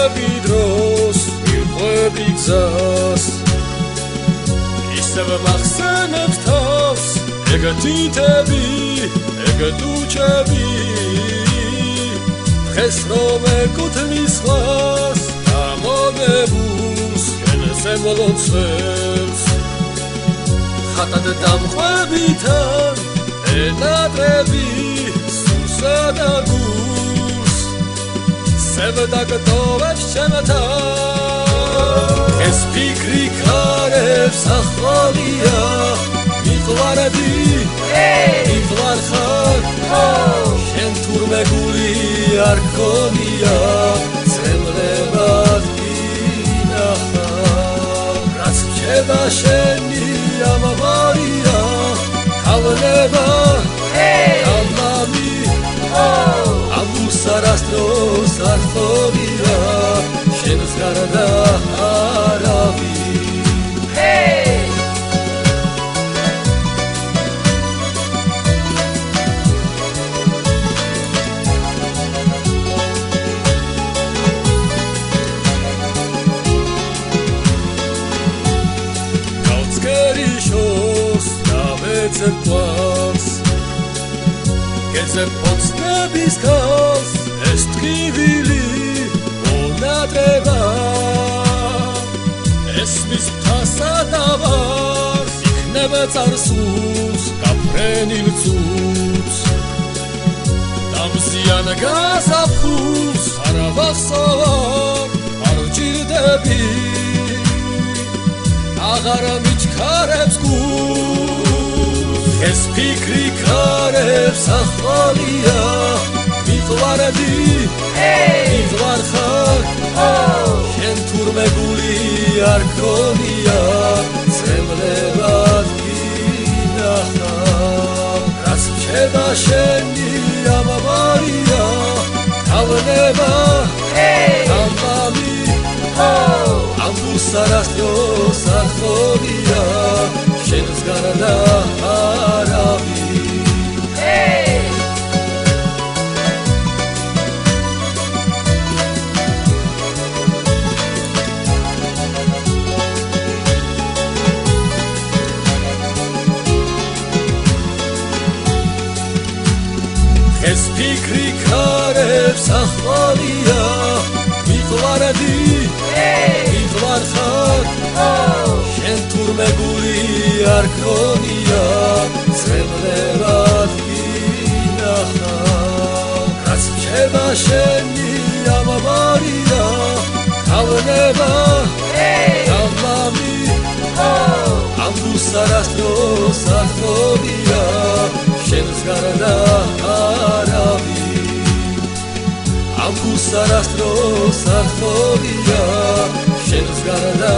მიხვეები დროს მიხვეები გზას ისევ მახსენებს თავს ეგ თითები ეგ ტუჩები დღეს რომ ეკუთვნის ხვას გამოგებულს შენზე მოლოცებს ხატად დამხვებიდან ეტატრები სულსა და გულს სევდაგტოვებს ჩემთან ეს ფიქრი ქარებს ახალია მიყვარები მიყვარ ხარ შენ თურმე გული არ გქონია წემლებად გინახავ რაც რჩება შენი ამავარია კავლება კავლამი ამბულს არასდროს არ ხორია შენს გარდა არავინ Quals Geze potsnebis kals es tgivili onadreva es mis tasadavars ikneba tsarsus gaprenil tsuts damzian gazapus aravasavar arjirdebi agar michkarebs ეს ფიქრი ქარებს ახალია მიყვარები მიყვარ ხარ შენ თურმე გული არ გქონია წემლებად გინახავ რაც რჩება შენი ამავარია კავლება კავლამი ამბულს არასდროს არ ხორია შენს გარდა ეს ფიქრი ქარებს ახალია მიყვარები მიყვარ ხარ შენ თურმე გული არ გქონია წემლებად გინახავ რაც რჩება შენი ამავარია კავლება კავლამი ამბულს არასდროს არ ხორია შენს გარდა არავინ ამბულს არასდროს არ ხორია შენს გარდა